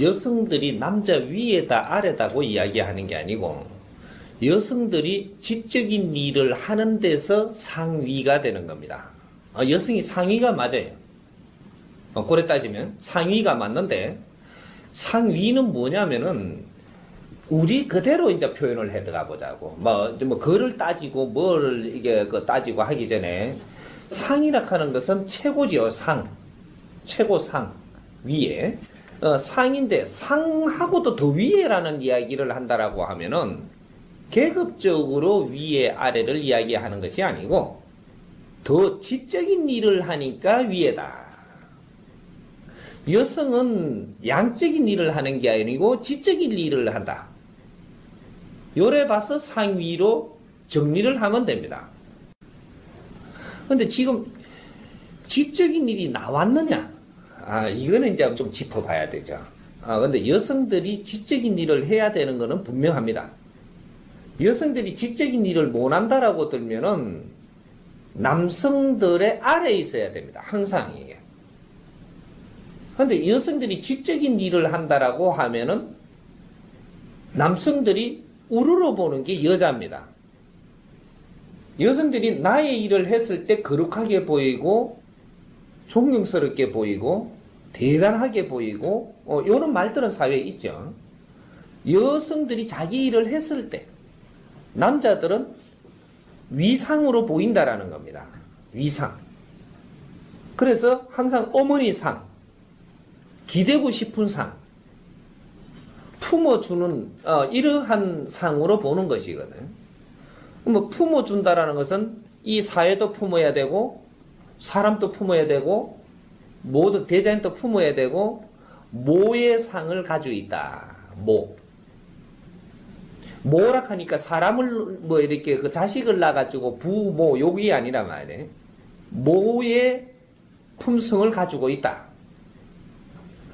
여성들이 남자 위에다 아래다고 이야기하는 게 아니고 여성들이 지적인 일을 하는 데서 상위가 되는 겁니다. 여성이 상위가 맞아요. 그래 따지면 상위가 맞는데 상위는 뭐냐면은 우리 그대로 이제 표현을 해 들어가 보자고. 뭐 그를 따지고 뭘 이게 따지고 하기 전에 상이라 하는 것은 최고지요. 최고 상 위에 상인데 상하고도 더 위에라는 이야기를 한다라고 하면은 계급적으로 위에 아래를 이야기하는 것이 아니고 더 지적인 일을 하니까 위에다. 여성은 양적인 일을 하는 게 아니고 지적인 일을 한다. 요래 봐서 상위로 정리를 하면 됩니다. 근데 지금 지적인 일이 나왔느냐? 이거는 이제 좀 짚어봐야 되죠. 근데 여성들이 지적인 일을 해야 되는 것은 분명합니다. 여성들이 지적인 일을 못한다라고 들면은 남성들의 아래에 있어야 됩니다. 항상 이게. 근데 여성들이 지적인 일을 한다라고 하면은 남성들이 우러러보는 게 여자입니다. 여성들이 나의 일을 했을 때 거룩하게 보이고 존경스럽게 보이고 대단하게 보이고 이런 말들은 사회에 있죠. 여성들이 자기 일을 했을 때 남자들은 위상으로 보인다라는 겁니다. 위상. 그래서 항상 어머니 상, 기대고 싶은 상, 품어주는 이러한 상으로 보는 것이거든. 뭐 품어준다라는 것은 이 사회도 품어야 되고 사람도 품어야 되고 모든 대자연도 품어야 되고 모의 상을 가지고 있다. 모라 하니까 사람을 뭐 이렇게 그 자식을 낳아가지고 부모 욕이 아니라 말이야. 모의 품성을 가지고 있다.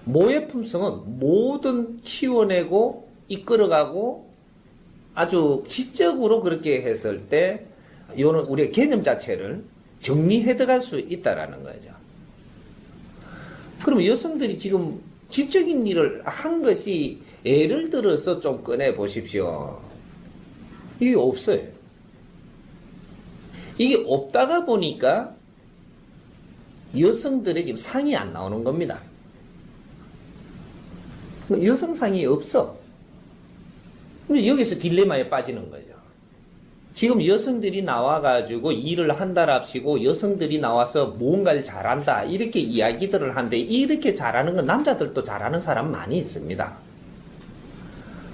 모의 품성은 모든 키워내고 이끌어가고 아주 지적으로 그렇게 했을 때 이거는 우리의 개념 자체를 정리해 들어갈 수 있다라는 거죠. 그러면 여성들이 지금 지적인 일을 한 것이 예를 들어서 좀 꺼내 보십시오. 이게 없어요. 이게 없다가 보니까 여성들의 지금 상이 안 나오는 겁니다. 여성상이 없어. 여기서 딜레마에 빠지는 거죠. 지금 여성들이 나와가지고 일을 한다랍시고 여성들이 나와서 뭔가를 잘한다 이렇게 이야기들을 하는데 이렇게 잘하는 건 남자들도 잘하는 사람 많이 있습니다.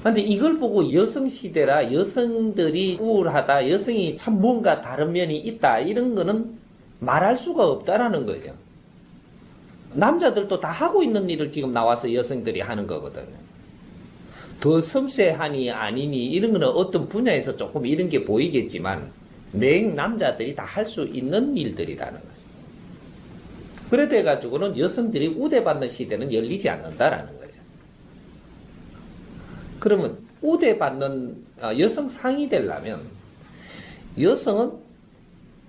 그런데 이걸 보고 여성시대라 여성들이 우월하다 여성이 참 뭔가 다른 면이 있다 이런 거는 말할 수가 없다라는 거죠. 남자들도 다 하고 있는 일을 지금 나와서 여성들이 하는 거거든요. 더 섬세하니 아니니 이런 거는 어떤 분야에서 조금 이런 게 보이겠지만 맹 남자들이 다 할 수 있는 일들이라는 거죠. 그래 돼가지고는 여성들이 우대받는 시대는 열리지 않는다라는 거죠. 그러면 우대받는 여성 상이 되려면 여성은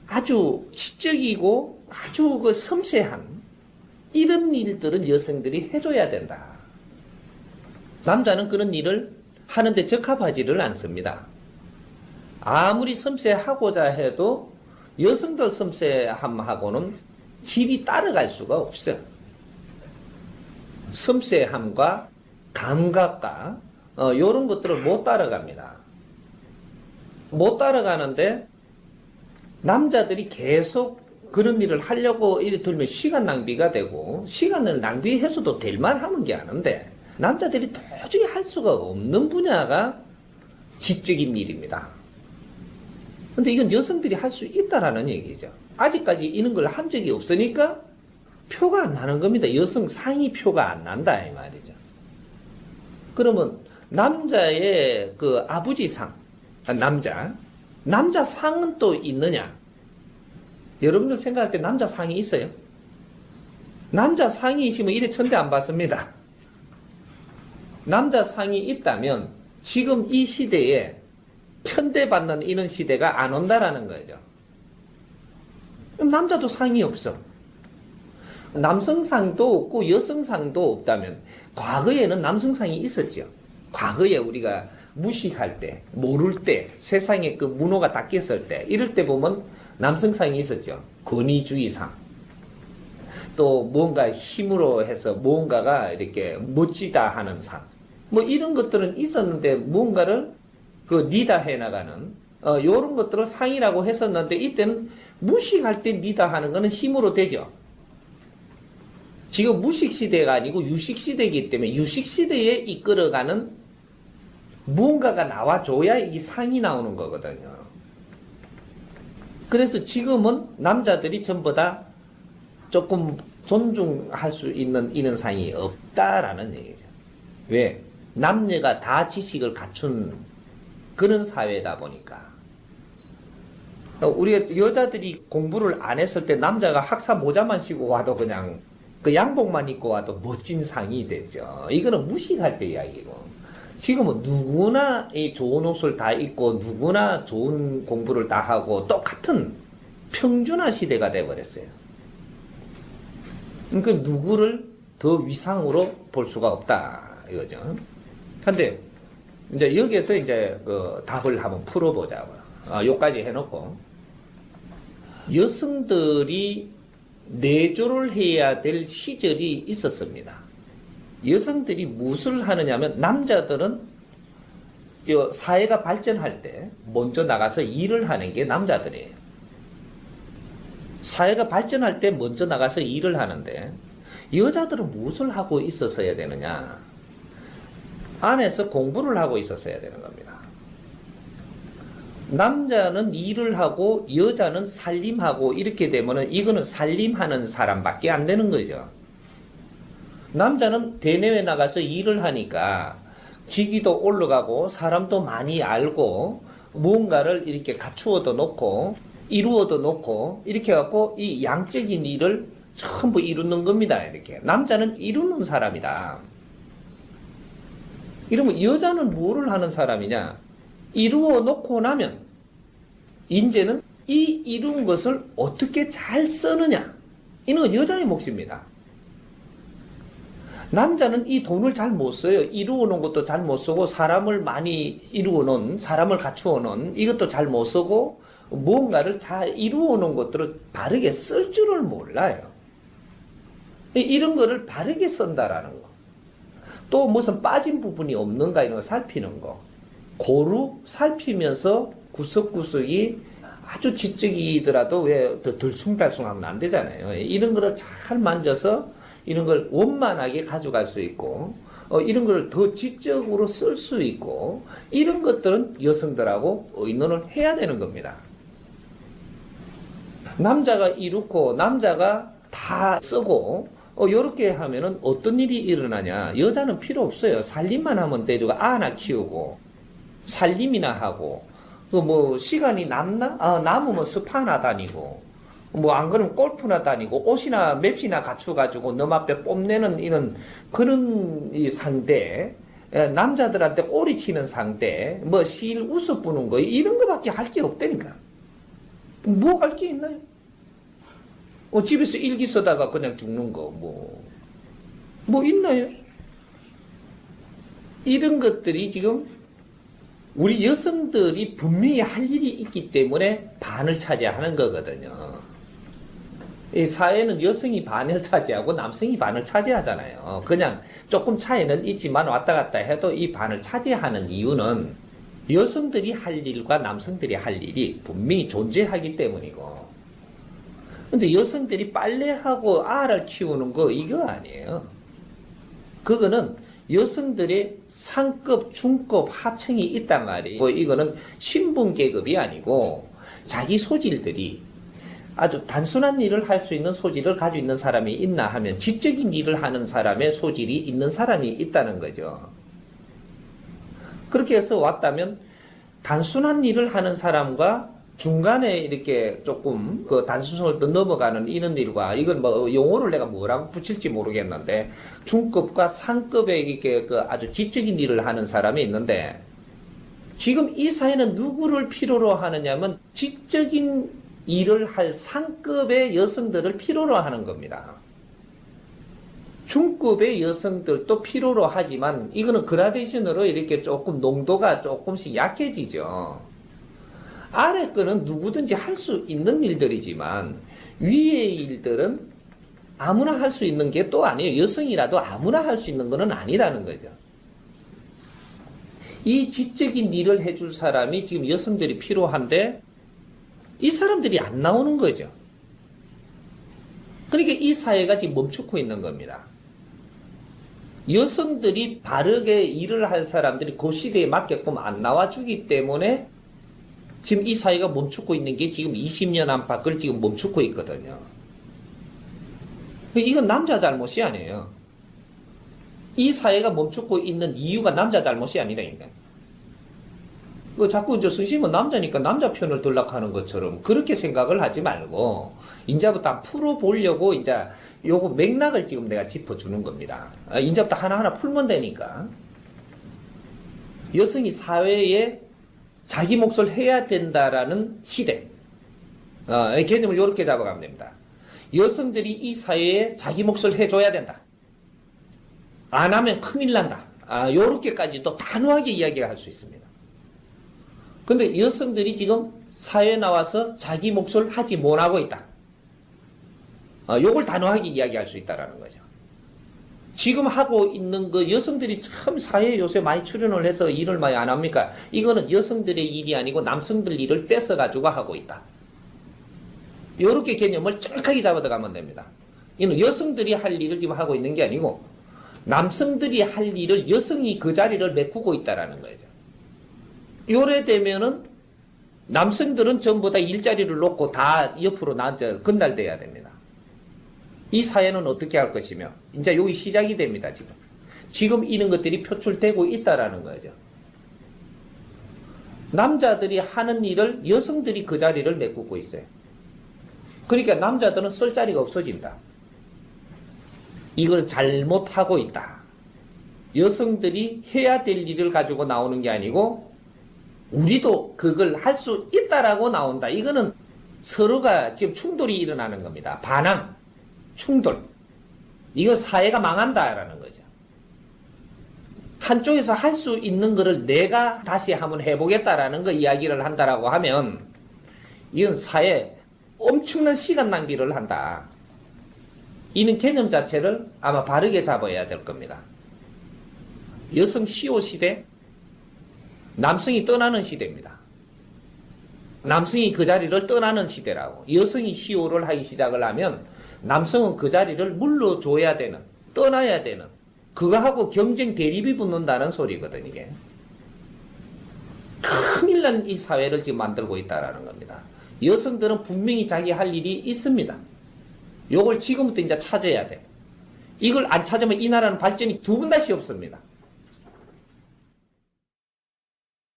아주 지적이고 아주 그 섬세한 이런 일들은 여성들이 해줘야 된다. 남자는 그런 일을 하는데 적합하지를 않습니다. 아무리 섬세하고자 해도 여성들 섬세함하고는 질이 따라갈 수가 없어요. 섬세함과 감각과 이런 것들을 못 따라갑니다. 못 따라가는데 남자들이 계속 그런 일을 하려고 이래 들면 시간 낭비가 되고 시간을 낭비해서도 될만 하면 게 아는데 남자들이 도저히 할 수가 없는 분야가 지적인 일입니다. 근데 이건 여성들이 할 수 있다라는 얘기죠. 아직까지 이런 걸 한 적이 없으니까 표가 안 나는 겁니다. 여성 상위 표가 안 난다 이 말이죠. 그러면 남자의 그 아버지 상, 남자 상은 또 있느냐? 여러분들 생각할 때 남자 상이 있어요? 남자 상이 있으면 이래 천대 안 받습니다. 남자 상이 있다면 지금 이 시대에 천대받는 이런 시대가 안 온다라는 거죠. 그럼 남자도 상이 없어. 남성상도 없고 여성상도 없다면 과거에는 남성상이 있었죠. 과거에 우리가 무식할 때, 모를 때, 세상에 그 문호가 닦였을 때, 이럴 때 보면 남성상이 있었죠. 권위주의상. 또 뭔가 힘으로 해서 뭔가가 이렇게 멋지다 하는 상. 뭐 이런 것들은 있었는데 뭔가를 그 리더 해나가는 요런 것들을 상이라고 했었는데 이때는 무식할 때 리더 하는 거는 힘으로 되죠. 지금 무식 시대가 아니고 유식 시대이기 때문에 유식 시대에 이끌어가는 무언가가 나와줘야 이 상이 나오는 거거든요. 그래서 지금은 남자들이 전부 다 조금 존중할 수 있는 이런 상이 없다라는 얘기죠. 왜? 남녀가 다 지식을 갖춘 그런 사회다 보니까. 우리가 여자들이 공부를 안 했을 때 남자가 학사 모자만 쓰고 와도 그냥 그 양복만 입고 와도 멋진 상이 됐죠. 이거는 무식할 때 이야기고. 지금은 누구나 이 좋은 옷을 다 입고 누구나 좋은 공부를 다 하고 똑같은 평준화 시대가 돼버렸어요. 그러니까 누구를 더 위상으로 볼 수가 없다 이거죠. 근데 이제 여기에서 이제 그 답을 한번 풀어보자고요. 요까지 해놓고 여성들이 내조를 해야 될 시절이 있었습니다. 여성들이 무엇을 하느냐면 남자들은 사회가 발전할 때 먼저 나가서 일을 하는 게 남자들이에요. 사회가 발전할 때 먼저 나가서 일을 하는데 여자들은 무엇을 하고 있었어야 되느냐? 안에서 공부를 하고 있었어야 되는 겁니다. 남자는 일을 하고 여자는 살림하고 이렇게 되면은 이거는 살림하는 사람밖에 안 되는 거죠. 남자는 대내외 나가서 일을 하니까 직위도 올라가고 사람도 많이 알고 무언가를 이렇게 갖추어도 놓고 이루어도 놓고 이렇게 해갖고 이 양적인 일을 전부 이루는 겁니다. 이렇게 남자는 이루는 사람이다. 이러면 여자는 뭐를 하는 사람이냐? 이루어 놓고 나면 이제는 이 이룬 것을 어떻게 잘 쓰느냐? 이는 건 여자의 몫입니다. 남자는 이 돈을 잘 못 써요. 이루어 놓은 것도 잘 못 쓰고 사람을 많이 이루어 놓은 사람을 갖추어 놓은 이것도 잘 못 쓰고 무언가를 잘 이루어 놓은 것들을 바르게 쓸 줄을 몰라요. 이런 거를 바르게 쓴다라는 거. 또 무슨 빠진 부분이 없는가 이런 거 살피는 거. 고루 살피면서 구석구석이 아주 지적이더라도 왜 덜숭달숭하면 안 되잖아요. 이런 거를 잘 만져서 이런 걸 원만하게 가져갈 수 있고 이런 걸 더 지적으로 쓸 수 있고 이런 것들은 여성들하고 의논을 해야 되는 겁니다. 남자가 이렇고 남자가 다 쓰고 이렇게 하면은 어떤 일이 일어나냐? 여자는 필요 없어요. 살림만 하면 되죠. 아 하나 키우고 살림이나 하고 그 뭐 시간이 남나? 남으면 스파 하나 다니고 뭐 안 그러면 골프나 다니고 옷이나 맵시나 갖춰가지고 너 앞에 뽐내는 이런 그런 이 상대 남자들한테 꼬리 치는 상대 뭐 실 웃어 부는 거 이런 거밖에 할 게 없다니까. 뭐 할 게 있나요? 집에서 일기 쓰다가 그냥 죽는 거 뭐 있나요? 이런 것들이 지금 우리 여성들이 분명히 할 일이 있기 때문에 반을 차지하는 거거든요. 이 사회는 여성이 반을 차지하고 남성이 반을 차지하잖아요. 그냥 조금 차이는 있지만 왔다 갔다 해도 이 반을 차지하는 이유는 여성들이 할 일과 남성들이 할 일이 분명히 존재하기 때문이고. 근데 여성들이 빨래하고 알을 키우는 거 이거 아니에요. 그거는 여성들의 상급, 중급, 하층이 있단 말이에요. 이거는 신분 계급이 아니고 자기 소질들이 아주 단순한 일을 할 수 있는 소질을 가지고 있는 사람이 있나 하면 지적인 일을 하는 사람의 소질이 있는 사람이 있다는 거죠. 그렇게 해서 왔다면 단순한 일을 하는 사람과 중간에 이렇게 조금 그 단순성을 또 넘어가는 이런 일과 이건 뭐 용어를 내가 뭐라고 붙일지 모르겠는데 중급과 상급에 이렇게 그 아주 지적인 일을 하는 사람이 있는데 지금 이 사회는 누구를 필요로 하느냐면 지적인 일을 할 상급의 여성들을 필요로 하는 겁니다. 중급의 여성들도 필요로 하지만 이거는 그라데이션으로 이렇게 조금 농도가 조금씩 약해지죠. 아래 거는 누구든지 할 수 있는 일들이지만 위의 일들은 아무나 할 수 있는 게 또 아니에요. 여성이라도 아무나 할 수 있는 거는 아니라는 거죠. 이 지적인 일을 해줄 사람이 지금 여성들이 필요한데 이 사람들이 안 나오는 거죠. 그러니까 이 사회가 지금 멈추고 있는 겁니다. 여성들이 바르게 일을 할 사람들이 그 시대에 맞게끔 안 나와주기 때문에 지금 이 사회가 멈추고 있는 게 지금 20년 안팎을 지금 멈추고 있거든요. 이건 남자 잘못이 아니에요. 이 사회가 멈추고 있는 이유가 남자 잘못이 아니라니까. 자꾸 선생님은 남자니까 남자 편을 들라고 하는 것처럼 그렇게 생각을 하지 말고 이제부터 풀어보려고 이제 요거 맥락을 지금 내가 짚어주는 겁니다. 이제부터 하나하나 풀면 되니까. 여성이 사회에 자기 몫을 해야 된다라는 시대. 개념을 이렇게 잡아가면 됩니다. 여성들이 이 사회에 자기 몫을 해줘야 된다. 안 하면 큰일 난다. 요렇게까지 또 단호하게 이야기할 수 있습니다. 근데 여성들이 지금 사회에 나와서 자기 몫을 하지 못하고 있다. 요걸 단호하게 이야기할 수 있다라는 거죠. 지금 하고 있는 그 여성들이 참 사회에 요새 많이 출연을 해서 일을 많이 안 합니까? 이거는 여성들의 일이 아니고 남성들 일을 뺏어가지고 하고 있다. 요렇게 개념을 정확하게 잡아들어가면 됩니다. 이는 여성들이 할 일을 지금 하고 있는 게 아니고 남성들이 할 일을 여성이 그 자리를 메꾸고 있다라는 거죠. 요래 되면은 남성들은 전부 다 일자리를 놓고 다 옆으로 건달돼야 됩니다. 이 사회는 어떻게 할 것이며 이제 여기 시작이 됩니다. 지금 이런 것들이 표출되고 있다라는 거죠. 남자들이 하는 일을 여성들이 그 자리를 메꾸고 있어요. 그러니까 남자들은 쓸 자리가 없어진다. 이걸 잘못하고 있다. 여성들이 해야 될 일을 가지고 나오는 게 아니고 우리도 그걸 할 수 있다라고 나온다. 이거는 서로가 지금 충돌이 일어나는 겁니다. 반항, 충돌. 이거 사회가 망한다라는 거죠. 한쪽에서 할 수 있는 거를 내가 다시 한번 해보겠다라는 거 이야기를 한다라고 하면 이건 사회에 엄청난 시간 낭비를 한다. 이는 개념 자체를 아마 바르게 잡아야 될 겁니다. 여성 시호 시대, 남성이 떠나는 시대입니다. 남성이 그 자리를 떠나는 시대라고. 여성이 시호를 하기 시작을 하면 남성은 그 자리를 물러줘야 되는, 떠나야 되는, 그거하고 경쟁 대립이 붙는다는 소리거든, 이게. 큰일 난 이 사회를 지금 만들고 있다라는 겁니다. 여성들은 분명히 자기 할 일이 있습니다. 요걸 지금부터 이제 찾아야 돼. 이걸 안 찾으면 이 나라는 발전이 두 번 다시 없습니다.